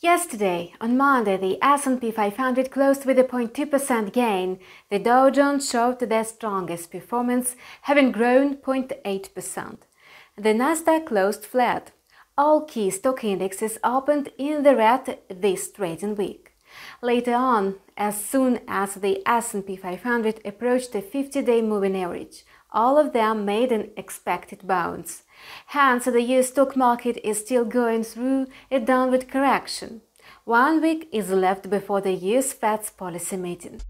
Yesterday, on Monday, the S&P 500 closed with a 0.2% gain. The Dow Jones showed their strongest performance, having grown 0.8%. The Nasdaq closed flat. All key stock indexes opened in the red this trading week. Later on, as soon as the S&P 500 approached the 50-day moving average, all of them made an expected bounce. Hence, the US stock market is still going through a downward correction. 1 week is left before the US Fed's policy meeting.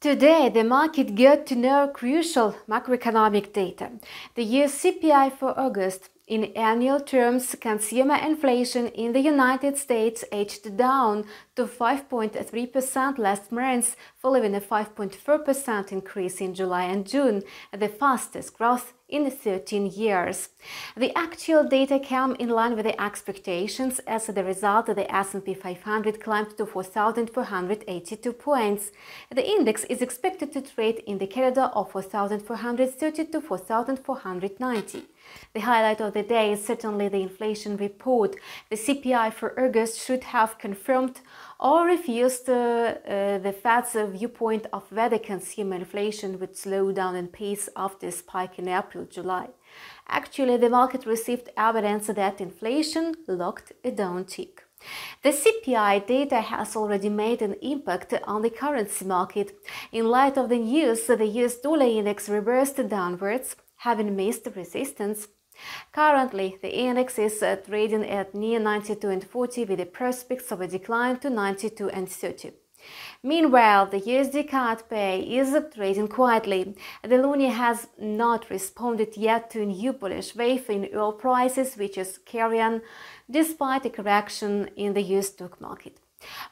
Today, the market got to know crucial macroeconomic data. The US CPI for August. In annual terms, consumer inflation in the United States edged down to 5.3% last month, following a 5.4% increase in July and June, the fastest growth in 13 years. The actual data came in line with the expectations. As a result, the S&P 500 climbed to 4,482 points. The index is expected to trade in the corridor of 4,430 to 4,490. The highlight of the day is certainly the inflation report. The CPI for August should have confirmed or refused the Fed's viewpoint of whether consumer inflation would slow down in pace after a spike in April-July. Actually, the market received evidence that inflation locked a downtick. The CPI data has already made an impact on the currency market. In light of the news, the US dollar index reversed downwards, having missed resistance. Currently, the index is trading at near 92.40 with the prospects of a decline to 92.30. Meanwhile, the USD CAD pair is trading quietly. The loonie has not responded yet to a new bullish wave in oil prices, which is carrying despite a correction in the US stock market.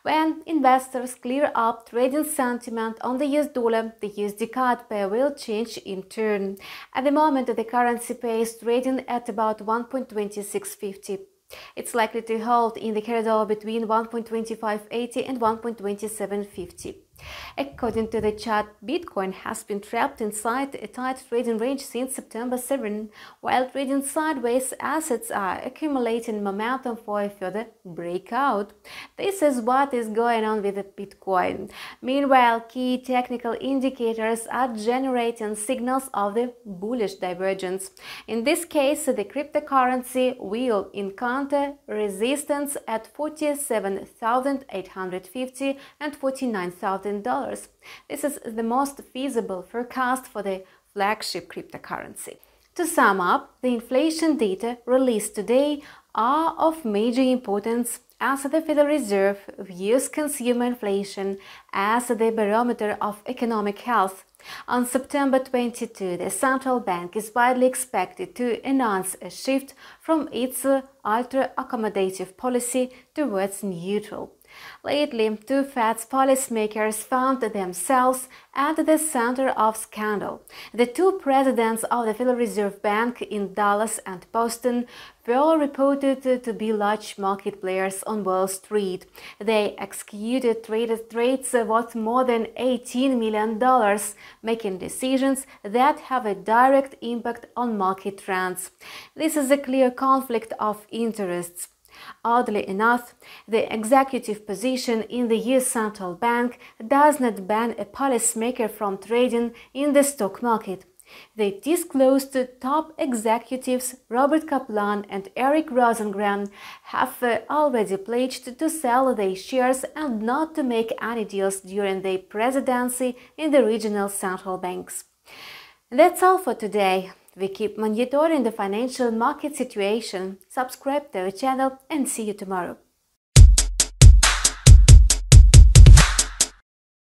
When investors clear up trading sentiment on the US dollar, the USD CAD pair will change in turn. At the moment, the currency pair is trading at about 1.2650. It's likely to hold in the corridor between 1.2580 and 1.2750. According to the chart, Bitcoin has been trapped inside a tight trading range since September 7, while trading sideways assets are accumulating momentum for a further breakout. This is what is going on with Bitcoin. Meanwhile, key technical indicators are generating signals of the bullish divergence. In this case, the cryptocurrency will encounter resistance at $47,850 and $49,000. This is the most feasible forecast for the flagship cryptocurrency. To sum up, the inflation data released today are of major importance as the Federal Reserve views consumer inflation as the barometer of economic health. On September 22, the central bank is widely expected to announce a shift from its ultra-accommodative policy towards neutral. Lately, two Fed's policymakers found themselves at the center of scandal. The two presidents of the Federal Reserve Bank in Dallas and Boston were reported to be large market players on Wall Street. They executed trades worth more than $18 million, making decisions that have a direct impact on market trends. This is a clear conflict of interests. Oddly enough, the executive position in the US Central Bank does not ban a policymaker from trading in the stock market. The disclosed top executives Robert Kaplan and Eric Rosengren have already pledged to sell their shares and not to make any deals during their presidency in the regional central banks. That's all for today. We keep monitoring the financial market situation. Subscribe to our channel and see you tomorrow.